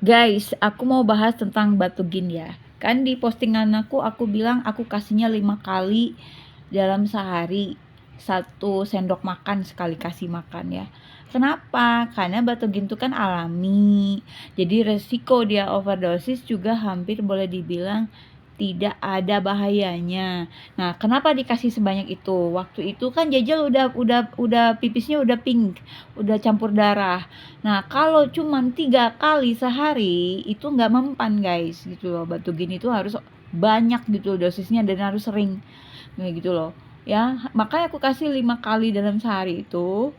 Guys, aku mau bahas tentang Batugin ya. Kan di postingan aku bilang aku kasihnya 5 kali dalam sehari. 1 sendok makan sekali kasih makan ya. Kenapa? Karena Batugin itu kan alami. Jadi resiko dia overdosis juga hampir boleh dibilang tidak ada bahayanya. Nah, kenapa dikasih sebanyak itu? Waktu itu kan Jajal udah pipisnya udah pink, udah campur darah. Nah, kalau cuman 3 kali sehari itu nggak mempan guys, gitu loh. Batugin itu harus banyak gitu dosisnya dan harus sering, kayak gitu loh. Ya, makanya aku kasih 5 kali dalam sehari itu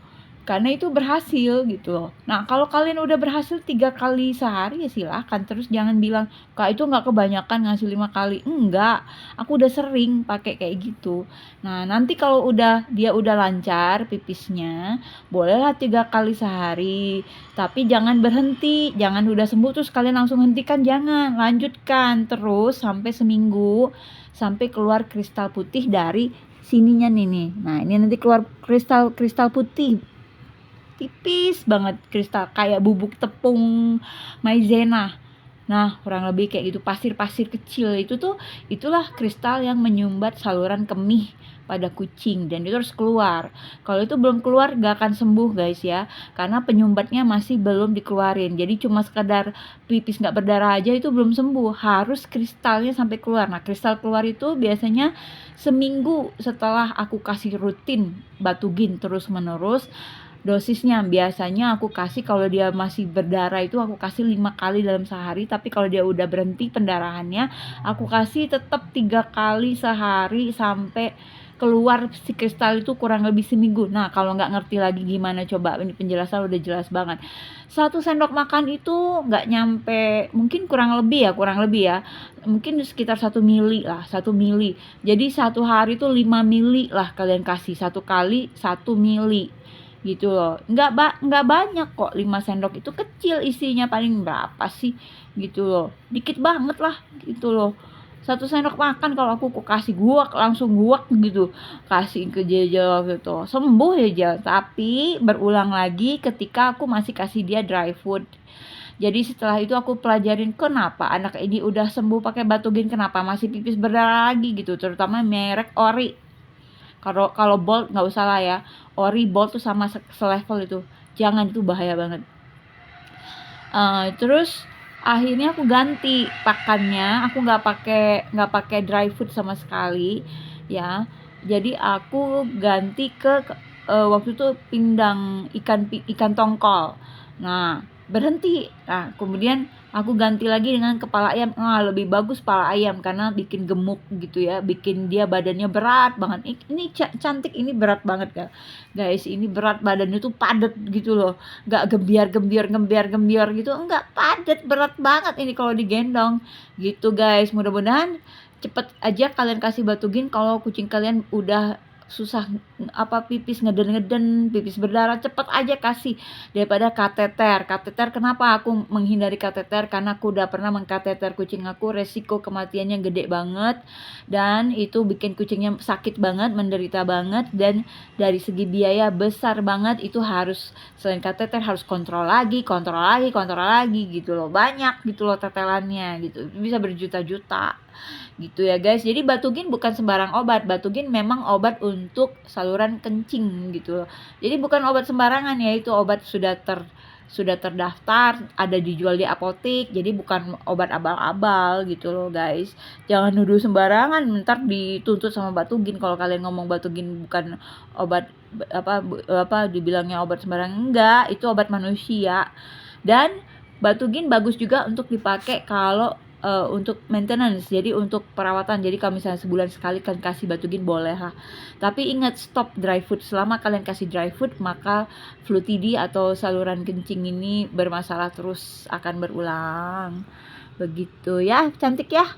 karena itu berhasil gitu loh. Nah, kalau kalian udah berhasil 3 kali sehari ya silahkan, terus jangan bilang, "Kak, itu nggak kebanyakan ngasih 5 kali." Enggak, aku udah sering pakai kayak gitu. Nah, nanti kalau dia udah lancar pipisnya, bolehlah 3 kali sehari. Tapi jangan berhenti, jangan udah sembuh terus kalian langsung hentikan, jangan. Lanjutkan terus sampai seminggu, sampai keluar kristal putih dari sininya nih. Nah, ini nanti keluar kristal putih tipis banget, kristal kayak bubuk tepung maizena. Nah, kurang lebih kayak gitu, pasir-pasir kecil itulah kristal yang menyumbat saluran kemih pada kucing dan itu harus keluar. Kalau itu belum keluar gak akan sembuh guys ya, karena penyumbatnya masih belum dikeluarin. Jadi cuma sekedar pipis gak berdarah aja itu belum sembuh, harus kristalnya sampai keluar. Nah, kristal keluar itu biasanya seminggu setelah aku kasih rutin Batugin terus menerus. Dosisnya biasanya aku kasih, kalau dia masih berdarah itu aku kasih 5 kali dalam sehari, tapi kalau dia udah berhenti pendarahannya aku kasih tetap 3 kali sehari sampai keluar si kristal itu kurang lebih seminggu. Nah, kalau nggak ngerti lagi gimana coba, ini penjelasan udah jelas banget. 1 sendok makan itu nggak nyampe, mungkin kurang lebih ya, mungkin sekitar 1 mili lah, 1 mili. Jadi 1 hari itu 5 mili lah kalian kasih, 1 kali 1 mili gitu loh. Nggak banyak kok, 5 sendok itu kecil isinya, paling berapa sih gitu loh, dikit banget lah gitu loh. 1 sendok makan kalau aku kasih guak, langsung guak gitu, kasih ke Jejel gitu, sembuh ya. Tapi berulang lagi ketika aku masih kasih dia dry food. Jadi setelah itu aku pelajarin kenapa anak ini udah sembuh pakai Batugin, kenapa masih pipis berdarah lagi gitu, terutama merek Ori. Kalau Bolt nggak usah lah ya. Ori, Bolt tuh sama selevel itu. Jangan, itu bahaya banget. Terus akhirnya aku ganti pakannya. Aku nggak pakai dry food sama sekali, ya. Jadi aku ganti ke waktu itu pindang ikan tongkol. Nah, berhenti. Nah, kemudian aku ganti lagi dengan kepala ayam. Lebih bagus kepala ayam karena bikin gemuk gitu ya, bikin dia badannya berat banget. Ini cantik, ini berat banget kan, guys. Ini berat, badannya tuh padat gitu loh, nggak gembiar gitu, enggak, padat, berat banget ini kalau digendong gitu guys. Mudah-mudahan cepet aja kalian kasih Batugin kalau kucing kalian udah susah pipis ngeden pipis berdarah, cepet aja kasih daripada kateter. Kenapa aku menghindari kateter? Karena aku udah pernah mengkateter kucing aku, resiko kematiannya gede banget dan itu bikin kucingnya sakit banget, menderita banget, dan dari segi biaya besar banget. Itu harus, selain kateter harus kontrol lagi gitu loh, banyak gitu loh tetelannya gitu, bisa berjuta-juta gitu ya guys. Jadi Batugin bukan sembarang obat. Batugin memang obat untuk saluran kencing gitu loh. Jadi bukan obat sembarangan ya, itu obat sudah terdaftar, ada dijual di apotek. Jadi bukan obat abal-abal gitu loh guys. Jangan nuduh sembarangan, ntar dituntut sama Batugin kalau kalian ngomong Batugin bukan obat, dibilangnya obat sembarangan. Enggak, itu obat manusia. Dan Batugin bagus juga untuk dipakai kalau untuk maintenance, jadi untuk perawatan. Jadi kalau misalnya sebulan sekali kalian kasih Batugin boleh lah. Tapi ingat, stop dry food. Selama kalian kasih dry food, maka flu TD atau saluran kencing ini bermasalah terus, akan berulang. Begitu ya, cantik ya.